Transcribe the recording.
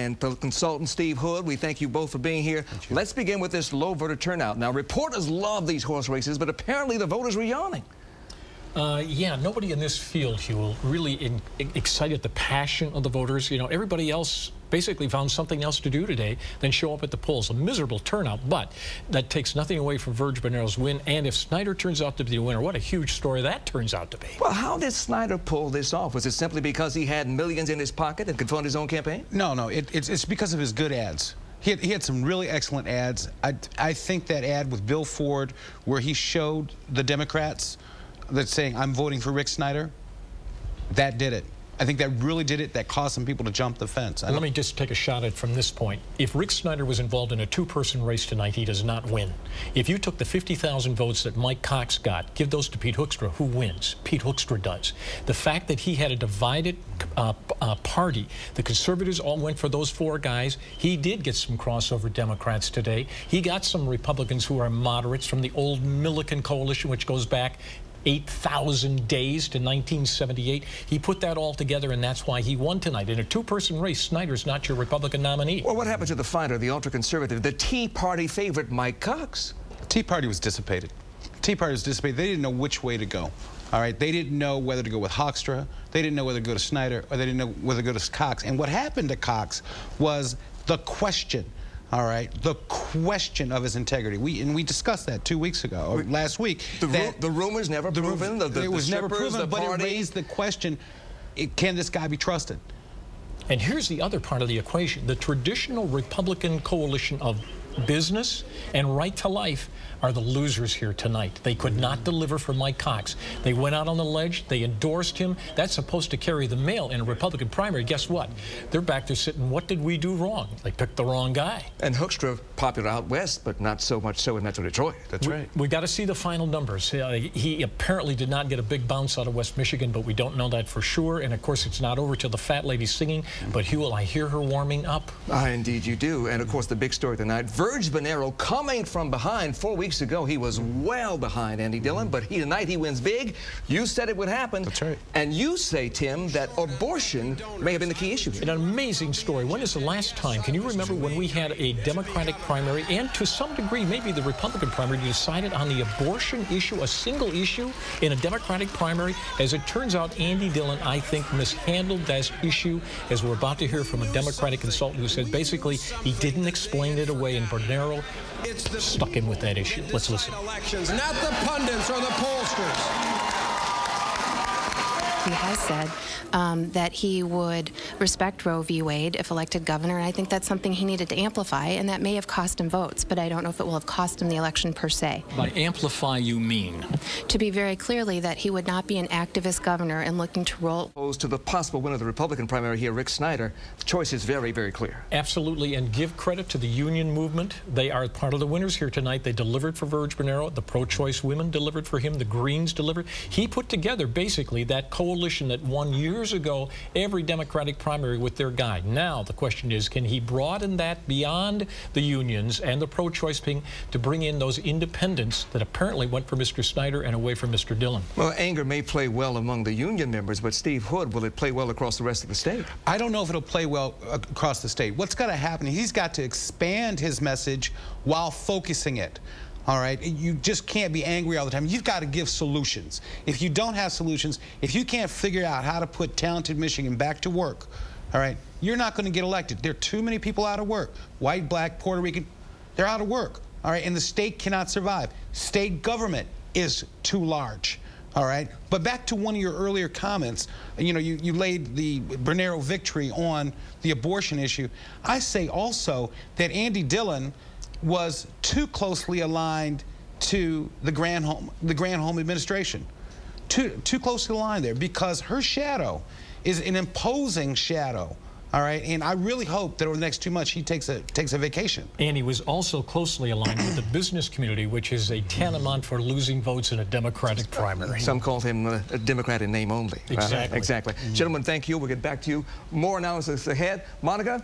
and consultant Steve Hood. We thank you both for being here. Let's begin with this low voter turnout. Now, reporters love these horse races, but apparently the voters were yawning. Yeah, nobody in this field, Hugh, really excited the passion of the voters. You know, everybody else basically found something else to do today than show up at the polls. A miserable turnout, but that takes nothing away from Virg Bonero's win. And if Snyder turns out to be the winner, what a huge story that turns out to be. Well, how did Snyder pull this off? Was it simply because he had millions in his pocket and could fund his own campaign? No, it's because of his good ads. He had some really excellent ads. I think that ad with Bill Ford, where he showed the Democrats that's saying, I'm voting for Rick Snyder, that did it. I think that really did it. That caused some people to jump the fence. Let me just take a shot at it from this point. If Rick Snyder was involved in a two-person race tonight, he does not win. If you took the 50,000 votes that Mike Cox got, give those to Pete Hoekstra, who wins? Pete Hoekstra does. The fact that he had a divided party, the conservatives all went for those four guys. He did get some crossover Democrats today. He got some Republicans who are moderates from the old Milliken coalition, which goes back 8,000 days to 1978. He put that all together, and that's why he won tonight. In a two-person race, Snyder's not your Republican nominee. Well, what happened to the fighter, the ultra-conservative, the Tea Party favorite, Mike Cox? The Tea Party was dissipated. Tea Party was dissipated. They didn't know which way to go. All right, they didn't know whether to go with Hoekstra, they didn't know whether to go to Snyder, or they didn't know whether to go to Cox. And what happened to Cox was the question. All right, the question of his integrity. We discussed that 2 weeks ago, or last week. The rumors never proven. It was never proven, but it raised the question, can this guy be trusted? And here's the other part of the equation. The traditional Republican coalition of business and right to life are the losers here tonight. They could not deliver for Mike Cox. They went out on the ledge. They endorsed him. That's supposed to carry the mail in a Republican primary. Guess what? They're back there sitting, what did we do wrong? They picked the wrong guy. And Hoekstra popular out west, but not so much so in Metro Detroit. That's right. We got to see the final numbers. He apparently did not get a big bounce out of West Michigan, but we don't know that for sure. And of course, it's not over till the fat lady's singing. But Hugh, I hear her warming up. Indeed you do. And of course, the big story tonight, Virg Bonero coming from behind. 4 weeks ago, he was well behind Andy Dillon, but tonight he wins big. You said it would happen. That's right. And you say, Tim, that abortion may have been the key issue here. An amazing story. When is the last time? Can you remember when we had a Democratic primary and to some degree maybe the Republican primary decided on the abortion issue, a single issue in a Democratic primary? As it turns out, Andy Dillon, I think, mishandled that issue, as we're about to hear from a Democratic consultant who said basically he didn't explain it away, and Bonero stuck in with that issue. Let's listen. Elections, not the pundits or the pollsters. He has said that he would respect Roe v. Wade if elected governor, and I think that's something he needed to amplify, and that may have cost him votes, but I don't know if it will have cost him the election per se. By amplify, you mean? To be very clearly that he would not be an activist governor and looking to roll. Opposed to the possible winner of the Republican primary here, Rick Snyder, the choice is very, very clear. Absolutely, and give credit to the union movement. They are part of the winners here tonight. They delivered for Virg Bonero. The pro-choice women delivered for him. The Greens delivered. He put together basically that coalition that won years ago every Democratic primary with their guy. Now the question is, can he broaden that beyond the unions and the pro-choice thing to bring in those independents that apparently went for Mr. Snyder and away from Mr. Dillon? Well, anger may play well among the union members, but Steve Hood, will it play well across the rest of the state? I don't know if it'll play well across the state. What's got to happen, he's got to expand his message while focusing it. All right, you just can't be angry all the time. You've got to give solutions. If you don't have solutions, if you can't figure out how to put talented Michigan back to work, all right, you're not going to get elected. There are too many people out of work. White, black, Puerto Rican, they're out of work. All right, and the state cannot survive. State government is too large. All right, but back to one of your earlier comments, you know, you laid the Bonero victory on the abortion issue. I say also that Andy Dillon was too closely aligned to the Granholm administration. Too closely aligned there, because her shadow is an imposing shadow. All right, and I really hope that over the next 2 months he takes a vacation. And he was also closely aligned with the business community, which is a tantamount for losing votes in a Democratic primary. Some call him a Democrat in name only. Exactly. Exactly. Gentlemen, thank you. We'll get back to you. More analysis ahead. Monica?